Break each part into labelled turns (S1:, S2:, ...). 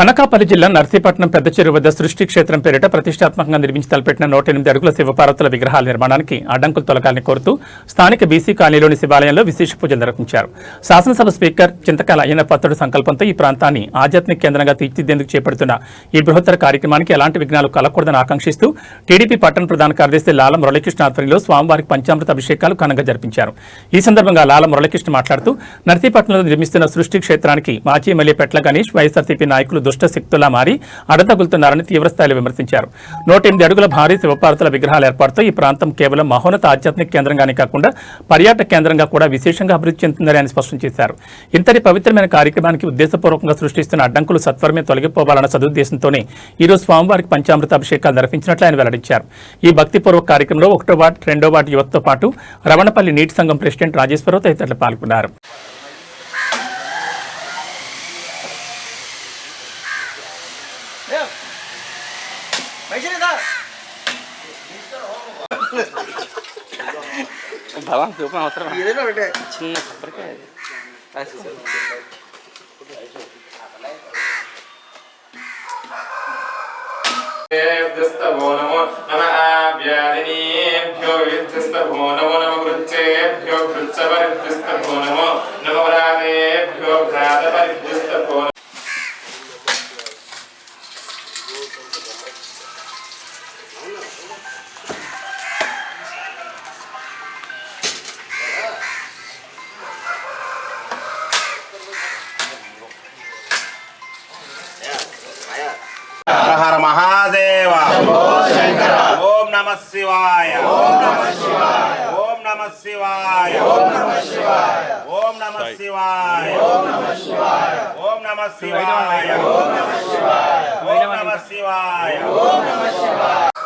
S1: అనకాపల్లి జిల్లా నర్సీపట్నం పెద్ద చెరువు వద్ద సృష్టి క్షేత్రం పేరిట ప్రతిష్టాత్మకంగా నిర్మించి తలపెట్టిన 108 అడుగుల శివపార్వతుల విగ్రహాల నిర్మాణానికి అడ్డంకులు తొలగాలని కోరుతూ స్థానిక బీసీ కాలనీలోని శివాలయంలో విశేష పూజలు నిర్వహించారు. శాసనసభ స్పీకర్ చింతకాల అయ్యన్న పత్రుడు సంకల్పంతో ఈ ప్రాంతాన్ని ఆధ్యాత్మిక కేంద్రంగా తీర్చిదిద్దేందుకు చేపడుతున్న ఈ బృహత్తర కార్యక్రమానికి ఎలాంటి విఘ్నాలు కలగకూడదని ఆకాంక్షిస్తూ టీడీపీ పట్టణ ప్రధాన కార్యదర్శి లాల మురళీకృష్ణ ఆధ్వర్యంలో స్వామివారికి పంచామృత అభిషేకాలు ఘనంగా జరిపించారు. ఈ సందర్భంగా లాల మురళీకృష్ణ మాట్లాడుతూ నర్సీపట్నంలో నిర్మిస్తున్న సృష్టి క్షేత్రానికి మాజీ ఎమ్మెల్యే పెట్ల గణేష్, వైఎస్ఆర్సీపీ నాయకులు దుష్ట శక్తులా మారి అడతగులుతున్నారని తీవ్రస్థాయిలో విమర్శించారు. 108 అడుగుల భారీ శివపార్వతుల విగ్రహాల ఏర్పాటుతో ఈ ప్రాంతం కేవలం మహోన్నత ఆధ్యాత్మిక కేంద్రంగానే కాకుండా పర్యాటక కేంద్రంగా కూడా విశేషంగా అభివృద్ధి చెందుతుందని ఆయన స్పష్టం చేశారు. ఇంతటి పవిత్రమైన కార్యక్రమానికి ఉద్దేశపూర్వకంగా సృష్టిస్తున్న అడ్డంకులు సత్వరమే తొలగిపోవాలన్న సదుద్దేశంతోనే ఈరోజు స్వామివారికి పంచామృత అభిషేకాలు నిర్వహించినట్లు ఆయన వెల్లడించారు. ఈ భక్తిపూర్వక కార్యక్రమంలో 1వ వార్డు, 2వ వార్డు యువతతో పాటు రవణపల్లి నీటి సంఘం ప్రెసిడెంట్ రాజేశ్వరరావు తదితరులు పాల్గొన్నారు.
S2: భగవాన్ చూపం అవసరం చిన్న కొబ్బరికాయ
S3: నమో నమ ఆవ్యాదినేభ్యో విద్యస్తభో నమో నమ కృచ్చేభ్యో కృచ్చపరిద్యస్తభో నమో నమ వ్రాతేభ్యో వ్రాతపరిద్యస్తభో
S4: हर हर महादेव ओम नमः शिवाय ओम नमः शिवाय ओम नमः शिवाय ओम नमः शिवाय ओम नमः शिवाय ओम नमः शिवाय ओम नमः शिवाय ओम नमः शिवाय ओम नमः शिवाय ओम नमः शिवाय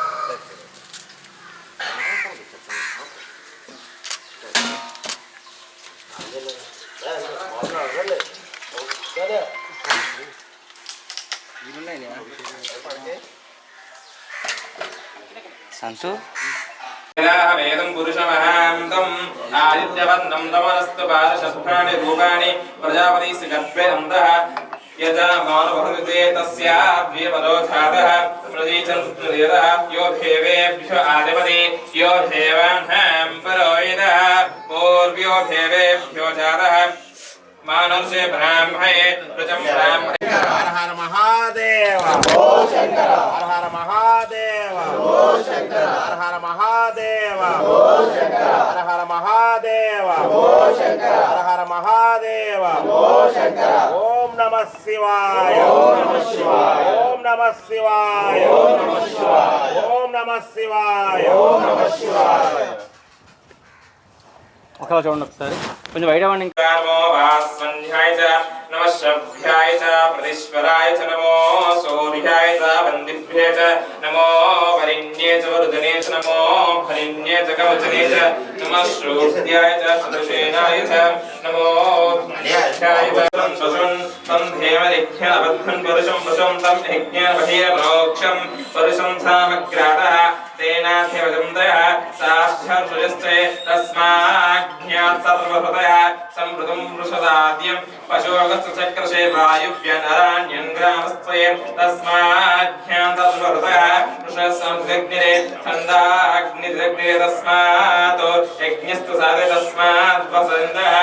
S2: సంసు
S3: వేదం పురుషమహాంతం ఆదిత్యవర్ణం తమనస్తు పాదశస్త్రాణి రూపాణి ప్రజాపతిస్ గర్భేనందః యజా మానవహృతే తస్యాద్విపదోధాతః ప్రజీచంద్రదేవః యో దేవేభ్యో ఆదిపతి యో దేవానాం పరోయిదః పూర్వ్యో దేవేభ్యో జాతః మానవే బ్రాహ్మణే ప్రజం బ్రాహ్మణే
S4: हर हर महादेव ओ शंकर हर हर महादेव ओ शंकर हर हर महादेव ओ शंकर हर हर महादेव ओ शंकर हर हर महादेव ओ शंकर ओम नमः शिवाय ओम नमः शिवाय ओम नमः शिवाय ओम नमः शिवाय ओम नमः शिवाय ओम नमः शिवाय
S2: ఒకసారి చూడండి, ఒకసారి కొంచెం బయట వాడిని.
S3: నమో వాస్వన్యాయ చ నమః శభ్యాయ చ ప్రతిశ్వరాయ చ నమో సూర్యాయ చ వందిభ్యే చ నమో వరిణ్యే చ వరుదనే చ నమో హరిణ్యే చ కవచనే చ నమః శ్రోత్యాయ చ సదశేనాయ చ నమో ధ్యాయ చ సంససున్ తం ధేమరిఖ్యానబద్ధన్ పురుషం పురుషం తం యజ్ఞానమహీరప్రోక్షం పురుషం సామగ్రాతః తేనాధివజంతయః సాధ్యర్షయస్తే తస్మాజ్ఞాత్ సర్వహృదయః సంప్రదం వృషదాద్యం పశోగస్త చక్రశే వాయువ్యనరాణ్యం గ్రామస్థే తస్మాజ్ఞాత్ సర్వహృదయః వృషసంజ్ఞిరే ఛందాగ్నిరగ్నిరే తస్మాత్ యజ్ఞస్తు సాధే తస్మాత్ వసంతః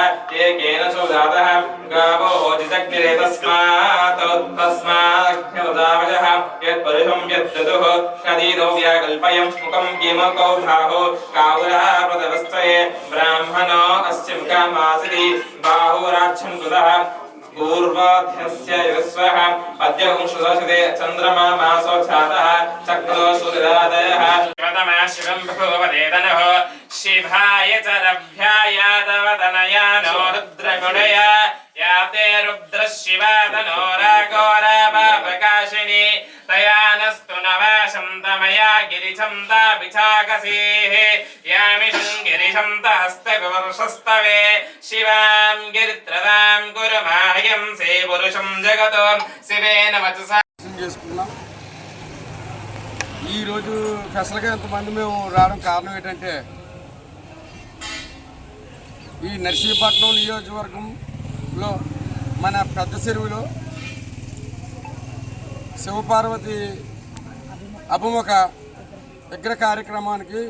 S3: ఏకేన చోదాతః గావో జిజగ్నిరే తస్మాత్ తస్మాజ్ఞోదావజః యత్పరిషం యద్దదుః కదీదో వ్యాకల్పయం ముఖం కిమకౌ భాగో కావురా ప్రదవస్తయే బ్రాహ్మణో అస్య ముఖమాసితి బాహురాక్షం కృతః పూర్వాధ్యస్య యుస్వః పద్యం సుదశతే చంద్రమా మాసో ఛాతః చక్రో సూర్యోదయః శివతమా శివం భగవదేదనః శివాయ చ రభ్యాయ దవదనయానో రుద్రగుణయ యాతే రుద్ర శివాదనో రాఘోరాభాపకాశిని తయానస్తు నవాశం తమయా గిరిశం తాభిచాకసీః యామిషం గిరిశం తహస్తగవర్షస్తవే శివాం గిరిత్రదాం గురుమాహ్యం సే పురుషం జగతో శివేన వచసా
S5: చేసుకున్నాం. ఈరోజు స్పెషల్గా ఇంతమంది మేము రావడం కారణం ఏంటంటే ఈ నర్సీపట్నం నియోజకవర్గంలో మన పెద్ద చెరువులో శివపార్వతి అభిముఖ విగ్రహ కార్యక్రమానికి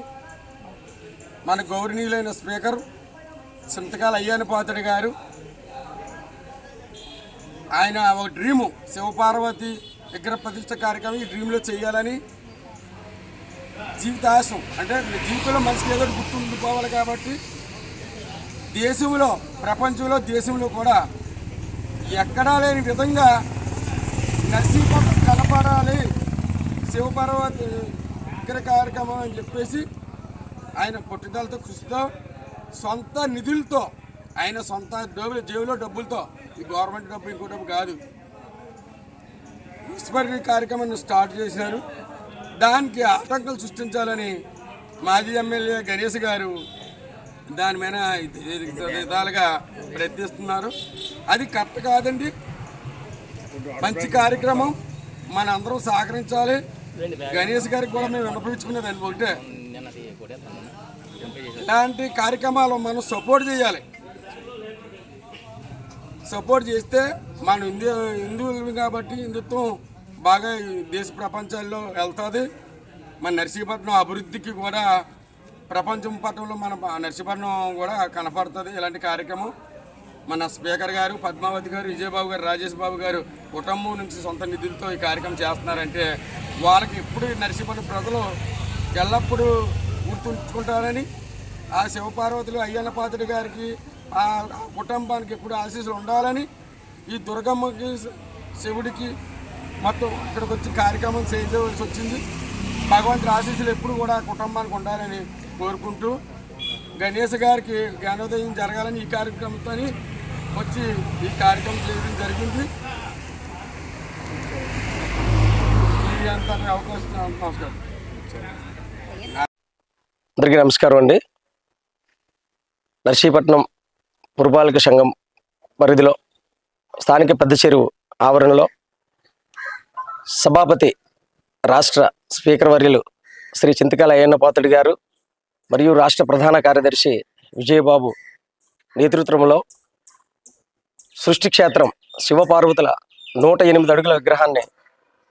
S5: మన గౌరవనీయులైన స్పీకర్ చింతకాల అయ్యన్నపాత్రుడు గారు ఆయన ఒక డ్రీము శివపార్వతి విగ్రహ ప్రతిష్ట కార్యక్రమం ఈ డ్రీమ్లో చేయాలని జీవితాశం అంటే జీవితంలో మనిషికి ఏదో గుర్తుండిపోవాలి కాబట్టి దేశంలో ప్రపంచంలో దేశంలో కూడా ఎక్కడా లేని విధంగా నర్సీపట్నం కనపడాలి శివపార్వతి విగ్రహ కార్యక్రమం అని చెప్పేసి ఆయన పట్టుదలతో కృషితో సొంత నిధులతో ఆయన సొంత జేబులో డబ్బులతో ఈ గవర్నమెంట్ డబ్బు ఇంకో డబ్బు కాదు విస్మరణ కార్యక్రమాన్ని స్టార్ట్ చేశారు. దానికి ఆటంకాలు సృష్టించాలని మాజీ ఎమ్మెల్యే గణేష్ గారు దాని మీద విధాలుగా ప్రయత్నిస్తున్నారు. అది కరెక్ట్ కాదండి. మంచి కార్యక్రమం, మన అందరం సహకరించాలి. గణేష్ గారికి కూడా మేము విన్నపించుకునేది అది ఒకటే, ఇలాంటి కార్యక్రమాలు మనం సపోర్ట్ చేయాలి. సపోర్ట్ చేస్తే మనం హిందువులు కాబట్టి హిందుత్వం బాగా దేశ ప్రపంచాల్లో వెళ్తుంది. మన నర్సీపట్నం అభివృద్ధికి కూడా ప్రపంచం పట్టణంలో మన నర్సీపట్నం కూడా కనపడుతుంది. ఇలాంటి కార్యక్రమం మన స్పీకర్ గారు పద్మావతి గారు విజయబాబు గారు రాజేష్ బాబు గారు కుటుంబం నుంచి సొంత నిధులతో ఈ కార్యక్రమం చేస్తున్నారంటే వాళ్ళకి ఎప్పుడు నర్సీపట్నం ప్రజలు ఎల్లప్పుడూ గుర్తుంచుకుంటారని ఆ శివపార్వతులు అయ్యన్నపాత్రుడి గారికి ఆ కుటుంబానికి ఎప్పుడు ఆశీస్సులు ఉండాలని ఈ దుర్గమ్మకి శివుడికి మొత్తం ఇక్కడికి వచ్చి కార్యక్రమం చేయవలసి వచ్చింది. భగవంతుడి ఆశీస్సులు ఎప్పుడు కూడా కుటుంబానికి ఉండాలని కోరుకుంటూ గణేష్ గారికి జ్ఞానోదయం జరగాలని ఈ కార్యక్రమంతో వచ్చి ఈ కార్యక్రమం చేయడం జరిగింది. ఈ అంత అవకాశం నమస్కారం.
S6: అందరికీ నమస్కారం అండి. నర్సీపట్నం పురపాలక సంఘం పరిధిలో స్థానిక పెద్ద చెరువు ఆవరణలో సభాపతి రాష్ట్ర స్పీకర్ వర్యులు శ్రీ చింతకాల అయ్యన్నపాత్రుడు గారు మరియు రాష్ట్ర ప్రధాన కార్యదర్శి విజయబాబు నేతృత్వంలో సృష్టి క్షేత్రం శివపార్వతుల 108 అడుగుల విగ్రహాన్ని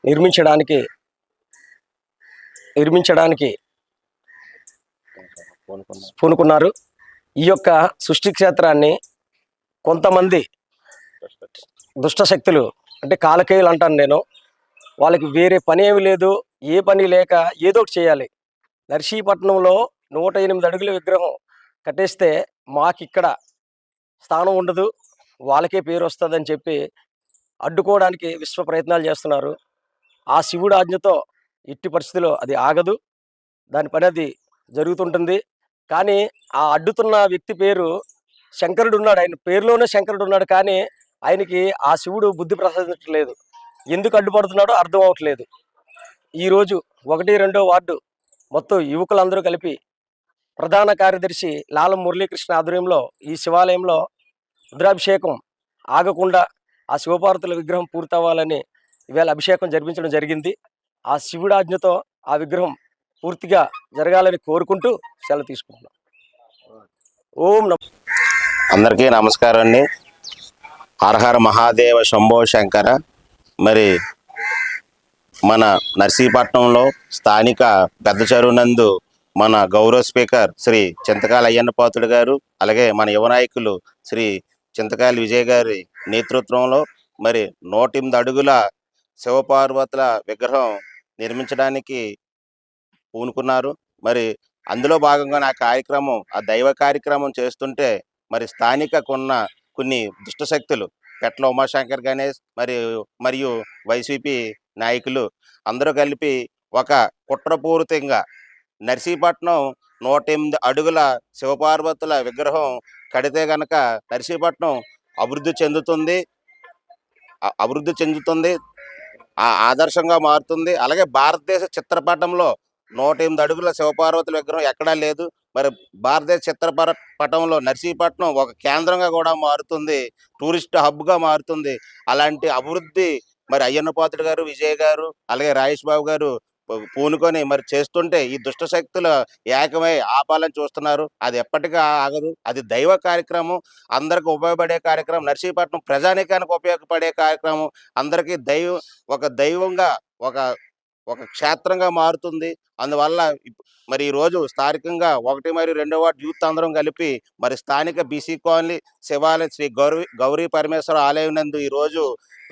S6: నిర్మించడానికి పూనుకున్నారు. ఈ యొక్క సృష్టి క్షేత్రాన్ని కొంతమంది దుష్ట శక్తులు అంటే కాలకేయులు అంటాను నేను, వాళ్ళకి వేరే పని ఏమి లేదు, ఏ పని లేక ఏదో ఒకటి చేయాలి. నర్సీపట్నంలో 108 అడుగుల విగ్రహం కట్టేస్తే మాకిక్కడ స్థానం ఉండదు, వాళ్ళకే పేరు వస్తుందని చెప్పి అడ్డుకోవడానికి విశ్వ ప్రయత్నాలు చేస్తున్నారు. ఆ శివుడు ఆజ్ఞతో ఎట్టి పరిస్థితిలో అది ఆగదు, దాని పని అది జరుగుతుంటుంది. కానీ ఆ అడ్డుతున్న వ్యక్తి పేరు శంకరుడు ఉన్నాడు, ఆయన పేరులోనే శంకరుడు ఉన్నాడు. కానీ ఆయనకి ఆ శివుడు బుద్ధి ప్రసాదించట్లేదు. ఎందుకు అడ్డుపడుతున్నాడో అర్థం అవ్వట్లేదు. ఈరోజు 1-2 వార్డు మొత్తం యువకులందరూ కలిపి ప్రధాన కార్యదర్శి లాలం మురళీకృష్ణ ఆధ్వర్యంలో ఈ శివాలయంలో రుద్రాభిషేకం ఆగకుండా ఆ శివపార్వతుల విగ్రహం పూర్తవ్వాలని ఇవాళ అభిషేకం జరిపించడం జరిగింది. ఆ శివుడి ఆజ్ఞతో ఆ విగ్రహం పూర్తిగా జరగాలని కోరుకుంటూ సెలవు తీసుకుంటున్నాం. ఓం నమః.
S4: అందరికీ నమస్కారం అండి. హరహర మహాదేవ శంభో శంకర. మరి మన నర్సీపట్నంలో స్థానిక పెద్ద చెరువు నందు మన గౌరవ స్పీకర్ శ్రీ చింతకాల అయ్యన్నపాత్రుడు గారు, అలాగే మన యువ నాయకులు శ్రీ చింతకాయల విజయ్ గారి నేతృత్వంలో మరి 108 అడుగుల శివపార్వతుల విగ్రహం నిర్మించడానికి పూనుకున్నారు. మరి అందులో భాగంగా ఆ కార్యక్రమం, ఆ దైవ కార్యక్రమం చేస్తుంటే మరి స్థానిక కొన్ని దుష్ట శక్తులు పెట్ల ఉమాశంకర్ గణేష్ మరియు వైసీపీ నాయకులు అందరూ కలిపి ఒక కుట్రపూరితంగా నర్సీపట్నం 108 అడుగుల శివపార్వతుల విగ్రహం కడితే గనక నర్సీపట్నం అభివృద్ధి చెందుతుంది, ఆదర్శంగా మారుతుంది. అలాగే భారతదేశ చిత్రపటంలో 108 అడుగుల శివపార్వతుల విగ్రహం ఎక్కడా లేదు. మరి భారతదేశ చిత్రపటంలో నర్సీపట్నం ఒక కేంద్రంగా కూడా మారుతుంది, టూరిస్ట్ హబ్గా మారుతుంది. అలాంటి అభివృద్ధి మరి అయ్యన్నపాత్రుడు గారు, విజయ్ గారు, అలాగే రాజేష్ బాబు గారు పూనుకొని మరి చేస్తుంటే ఈ దుష్ట శక్తులు ఏకమై ఆపాలని చూస్తున్నారు. అది ఎప్పటికీ ఆగదు. అది దైవ కార్యక్రమం, అందరికి ఉపయోగపడే కార్యక్రమం, నర్సీపట్నం ప్రజానీకానికి ఉపయోగపడే కార్యక్రమం, అందరికీ ఒక దైవంగా ఒక క్షేత్రంగా మారుతుంది. అందువల్ల మరి ఈరోజు స్థానికంగా 1 మరియు 2 వార్డు యూత్ అందరం కలిపి మరి స్థానిక బీసీ కాలనీ శివాలయం శ్రీ గౌరీ పరమేశ్వర ఆలయం నందు ఈరోజు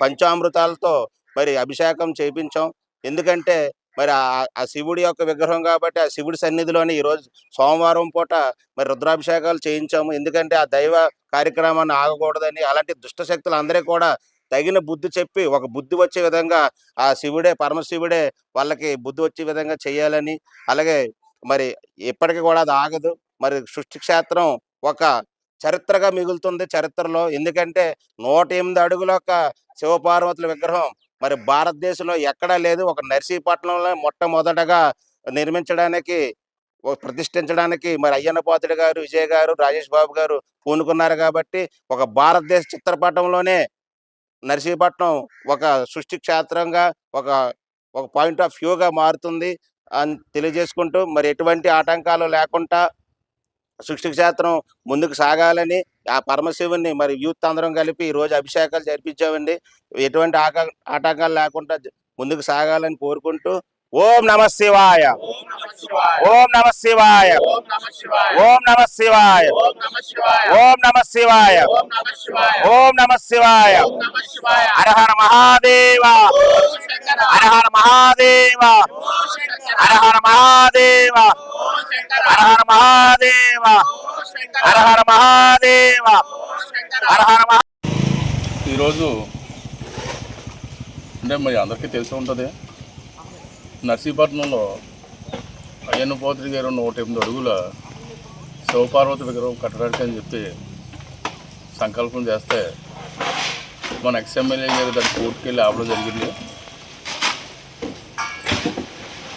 S4: పంచామృతాలతో మరి అభిషేకం చేయించాం. ఎందుకంటే మరి ఆ శివుడి యొక్క విగ్రహం కాబట్టి ఆ శివుడి సన్నిధిలోనే ఈరోజు సోమవారం పూట మరి రుద్రాభిషేకాలు చేయించాము. ఎందుకంటే ఆ దైవ కార్యక్రమాన్ని ఆగకూడదని, అలాంటి దుష్ట శక్తులు అందరికీ కూడా తగిన బుద్ధి చెప్పి ఒక బుద్ధి వచ్చే విధంగా ఆ శివుడే పరమశివుడే వాళ్ళకి బుద్ధి వచ్చే విధంగా చేయాలని, అలాగే మరి ఇప్పటికీ కూడా అది ఆగదు. మరి సృష్టి క్షేత్రం ఒక చరిత్రగా మిగులుతుంది చరిత్రలో. ఎందుకంటే 108 అడుగుల యొక్క శివపార్వతుల విగ్రహం మరి భారతదేశంలో ఎక్కడా లేదు. ఒక నర్సీపట్నంలో మొట్టమొదటగా నిర్మించడానికి ప్రతిష్ఠించడానికి మరి అయ్యన్న పాత్రుడు గారు, విజయ్ గారు, రాజేష్ బాబు గారు పూనుకున్నారు. కాబట్టి ఒక భారతదేశ చిత్రపటంలోనే నర్సీపట్నం ఒక సృష్టి క్షేత్రంగా ఒక పాయింట్ ఆఫ్ వ్యూగా మారుతుంది అని తెలియజేసుకుంటూ, మరి ఎటువంటి ఆటంకాలు లేకుండా సృష్టి క్షేత్రం ముందుకు సాగాలని ఆ పరమశివుని మరి యూత్ అందరం కలిపి ఈరోజు అభిషేకాలు జరిపించామండి. ఎటువంటి ఆటంకాలు లేకుండా ముందుకు సాగాలని కోరుకుంటూ, ఓం నమః శివాయ, ఓం నమః శివాయ, ఓం నమః శివాయ, ఓం నమః శివాయ, ఓం నమః శివాయ, హర హర మహాదేవ, హర హర మహాదేవ, హర హర మహాదేవ, హర హర మహాదేవ, హర హర మహాదేవ, హర హర మహా.
S7: ఈరోజు అంటే మరి అందరికీ తెలిసి ఉంటుంది, నర్సీపట్నంలో అయ్యన్న పాత్రుడు గారు 108 అడుగుల శివపార్వతి విగ్రహం కట్టడానికి అని చెప్పి సంకల్పం చేస్తే మన ఎక్స్ఎమ్మెల్యే గారు దాన్ని కోర్టుకు వెళ్ళి ఆపడం జరిగింది.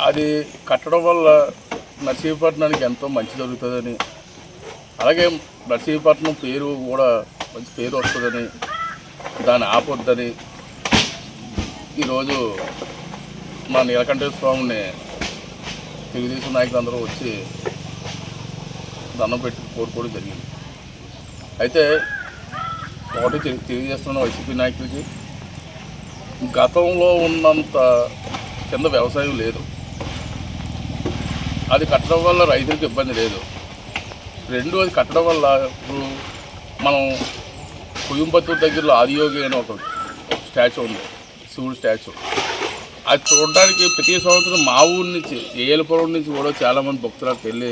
S7: అది కట్టడం వల్ల నర్సీపట్నానికి ఎంతో మంచి జరుగుతుందని, అలాగే నర్సీపట్నం పేరు కూడా మంచి పేరు వస్తుందని, దాన్ని ఆపొద్దని ఈరోజు మా నీలకంఠేశ్వర స్వామిని తెలుగుదేశం నాయకులు అందరూ వచ్చి దండం పెట్టి కోరుకోవడం జరిగింది. అయితే ఒకటి తెలియజేస్తున్న వైసీపీ నాయకులకి, గతంలో ఉన్నంత కింద వ్యవసాయం లేదు. అది కట్టడం వల్ల రైతులకు ఇబ్బంది లేదు. అది కట్టడం వల్ల ఇప్పుడు మనం కోయంబత్తూరు దగ్గరలో ఆదియోగి అనే ఒక స్టాచ్యూ ఉంది, శివుడు స్టాచ్యూ. అది చూడడానికి ప్రతి సంవత్సరం మా ఊరి నుంచి ఏలపురం నుంచి కూడా చాలామంది భక్తులకు వెళ్ళి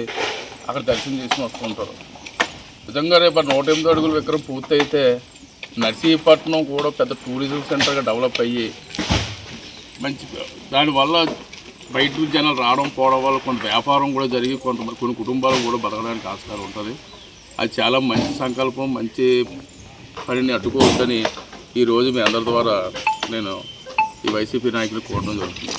S7: అక్కడ దర్శనం చేసుకుని వస్తుంటారు. నిజంగా రేపు 108 అడుగుల విగ్రహం పూర్తయితే నర్సీపట్నం కూడా పెద్ద టూరిజం సెంటర్గా డెవలప్ అయ్యి మంచి, దానివల్ల బయట నుంచి జనాలు రావడం పోవడం వల్ల కొంత వ్యాపారం కూడా జరిగి కొన్ని కుటుంబాలు కూడా బతకడానికి ఆస్కారం ఉంటుంది. అది చాలా మంచి సంకల్పం, మంచి పనిని అడ్డుకోవద్దని ఈరోజు మీ అందరి ద్వారా నేను ఈ వైసీపీ నాయకులు కోరడం జరుగుతుంది.